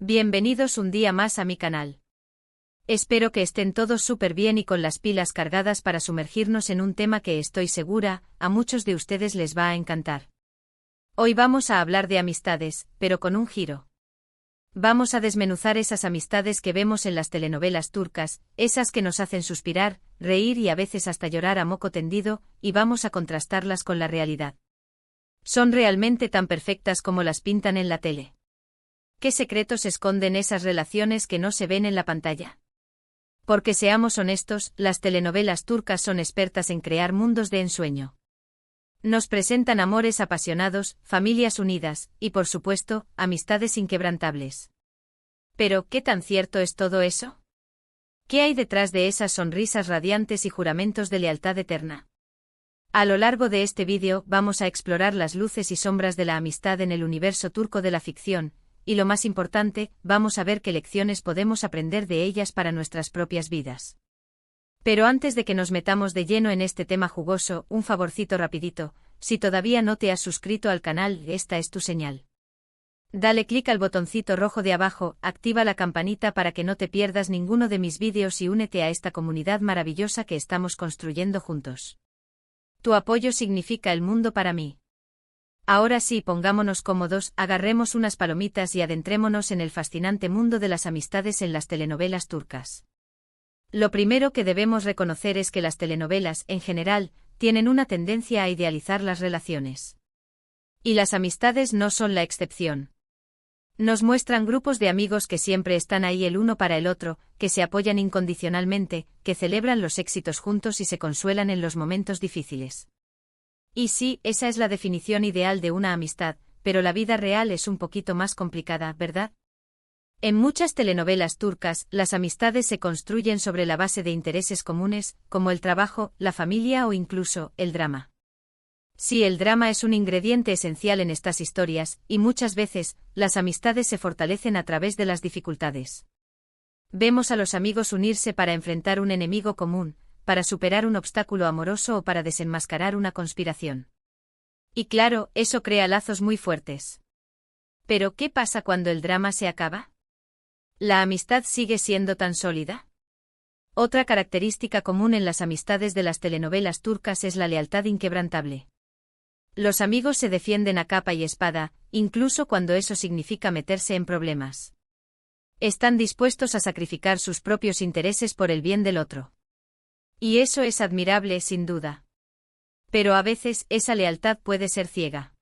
Bienvenidos un día más a mi canal. Espero que estén todos súper bien y con las pilas cargadas para sumergirnos en un tema que estoy segura, a muchos de ustedes les va a encantar. Hoy vamos a hablar de amistades, pero con un giro. Vamos a desmenuzar esas amistades que vemos en las telenovelas turcas, esas que nos hacen suspirar, reír y a veces hasta llorar a moco tendido, y vamos a contrastarlas con la realidad. ¿Son realmente tan perfectas como las pintan en la tele? ¿Qué secretos esconden esas relaciones que no se ven en la pantalla? Porque seamos honestos, las telenovelas turcas son expertas en crear mundos de ensueño. Nos presentan amores apasionados, familias unidas, y por supuesto, amistades inquebrantables. Pero, ¿qué tan cierto es todo eso? ¿Qué hay detrás de esas sonrisas radiantes y juramentos de lealtad eterna? A lo largo de este vídeo vamos a explorar las luces y sombras de la amistad en el universo turco de la ficción, y lo más importante, vamos a ver qué lecciones podemos aprender de ellas para nuestras propias vidas. Pero antes de que nos metamos de lleno en este tema jugoso, un favorcito rapidito, si todavía no te has suscrito al canal, esta es tu señal. Dale clic al botoncito rojo de abajo, activa la campanita para que no te pierdas ninguno de mis vídeos y únete a esta comunidad maravillosa que estamos construyendo juntos. Tu apoyo significa el mundo para mí. Ahora sí, pongámonos cómodos, agarremos unas palomitas y adentrémonos en el fascinante mundo de las amistades en las telenovelas turcas. Lo primero que debemos reconocer es que las telenovelas, en general, tienen una tendencia a idealizar las relaciones. Y las amistades no son la excepción. Nos muestran grupos de amigos que siempre están ahí el uno para el otro, que se apoyan incondicionalmente, que celebran los éxitos juntos y se consuelan en los momentos difíciles. Y sí, esa es la definición ideal de una amistad, pero la vida real es un poquito más complicada, ¿verdad? En muchas telenovelas turcas, las amistades se construyen sobre la base de intereses comunes, como el trabajo, la familia o incluso, el drama. Sí, el drama es un ingrediente esencial en estas historias, y muchas veces, las amistades se fortalecen a través de las dificultades. Vemos a los amigos unirse para enfrentar un enemigo común, para superar un obstáculo amoroso o para desenmascarar una conspiración. Y claro, eso crea lazos muy fuertes. Pero, ¿qué pasa cuando el drama se acaba? ¿La amistad sigue siendo tan sólida? Otra característica común en las amistades de las telenovelas turcas es la lealtad inquebrantable. Los amigos se defienden a capa y espada, incluso cuando eso significa meterse en problemas. Están dispuestos a sacrificar sus propios intereses por el bien del otro. Y eso es admirable, sin duda. Pero a veces, esa lealtad puede ser ciega.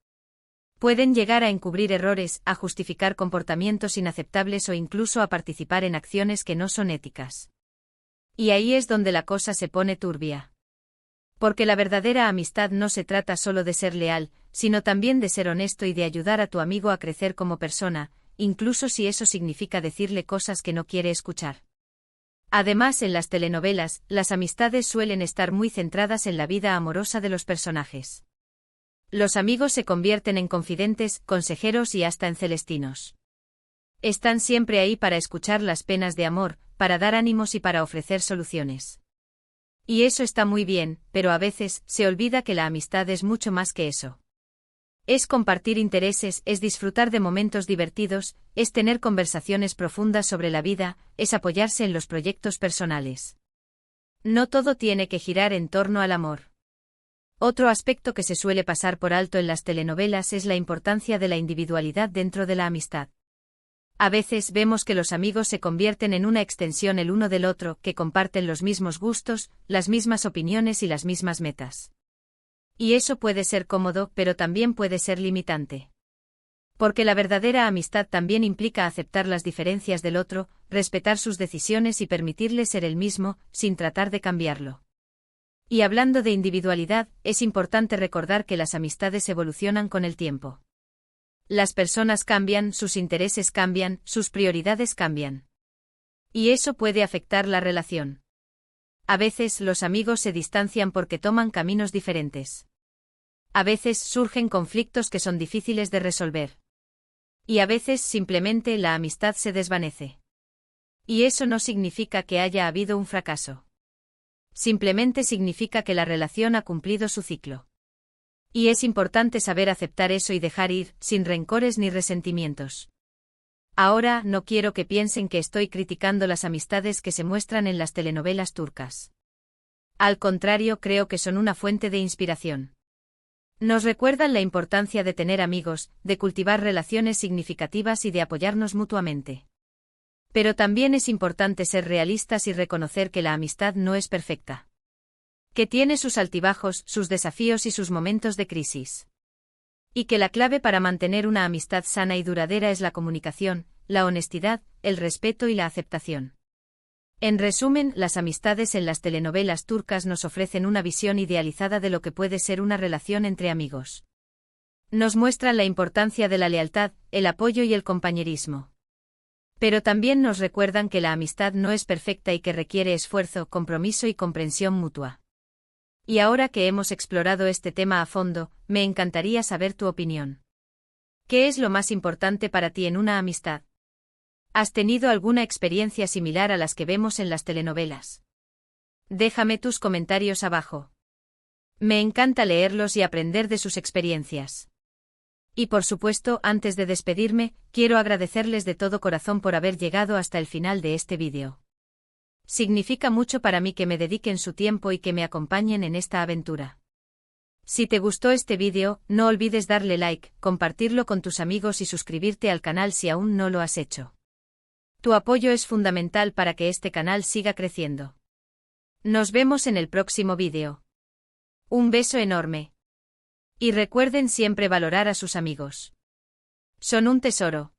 Pueden llegar a encubrir errores, a justificar comportamientos inaceptables o incluso a participar en acciones que no son éticas. Y ahí es donde la cosa se pone turbia. Porque la verdadera amistad no se trata solo de ser leal, sino también de ser honesto y de ayudar a tu amigo a crecer como persona, incluso si eso significa decirle cosas que no quiere escuchar. Además, en las telenovelas, las amistades suelen estar muy centradas en la vida amorosa de los personajes. Los amigos se convierten en confidentes, consejeros y hasta en celestinos. Están siempre ahí para escuchar las penas de amor, para dar ánimos y para ofrecer soluciones. Y eso está muy bien, pero a veces, se olvida que la amistad es mucho más que eso. Es compartir intereses, es disfrutar de momentos divertidos, es tener conversaciones profundas sobre la vida, es apoyarse en los proyectos personales. No todo tiene que girar en torno al amor. Otro aspecto que se suele pasar por alto en las telenovelas es la importancia de la individualidad dentro de la amistad. A veces vemos que los amigos se convierten en una extensión el uno del otro, que comparten los mismos gustos, las mismas opiniones y las mismas metas. Y eso puede ser cómodo, pero también puede ser limitante. Porque la verdadera amistad también implica aceptar las diferencias del otro, respetar sus decisiones y permitirle ser el mismo, sin tratar de cambiarlo. Y hablando de individualidad, es importante recordar que las amistades evolucionan con el tiempo. Las personas cambian, sus intereses cambian, sus prioridades cambian. Y eso puede afectar la relación. A veces los amigos se distancian porque toman caminos diferentes. A veces surgen conflictos que son difíciles de resolver. Y a veces simplemente la amistad se desvanece. Y eso no significa que haya habido un fracaso. Simplemente significa que la relación ha cumplido su ciclo. Y es importante saber aceptar eso y dejar ir, sin rencores ni resentimientos. Ahora, no quiero que piensen que estoy criticando las amistades que se muestran en las telenovelas turcas. Al contrario, creo que son una fuente de inspiración. Nos recuerdan la importancia de tener amigos, de cultivar relaciones significativas y de apoyarnos mutuamente. Pero también es importante ser realistas y reconocer que la amistad no es perfecta. Que tiene sus altibajos, sus desafíos y sus momentos de crisis. Y que la clave para mantener una amistad sana y duradera es la comunicación, la honestidad, el respeto y la aceptación. En resumen, las amistades en las telenovelas turcas nos ofrecen una visión idealizada de lo que puede ser una relación entre amigos. Nos muestran la importancia de la lealtad, el apoyo y el compañerismo. Pero también nos recuerdan que la amistad no es perfecta y que requiere esfuerzo, compromiso y comprensión mutua. Y ahora que hemos explorado este tema a fondo, me encantaría saber tu opinión. ¿Qué es lo más importante para ti en una amistad? ¿Has tenido alguna experiencia similar a las que vemos en las telenovelas? Déjame tus comentarios abajo. Me encanta leerlos y aprender de sus experiencias. Y por supuesto, antes de despedirme, quiero agradecerles de todo corazón por haber llegado hasta el final de este vídeo. Significa mucho para mí que me dediquen su tiempo y que me acompañen en esta aventura. Si te gustó este vídeo, no olvides darle like, compartirlo con tus amigos y suscribirte al canal si aún no lo has hecho. Tu apoyo es fundamental para que este canal siga creciendo. Nos vemos en el próximo vídeo. Un beso enorme. Y recuerden siempre valorar a sus amigos. Son un tesoro.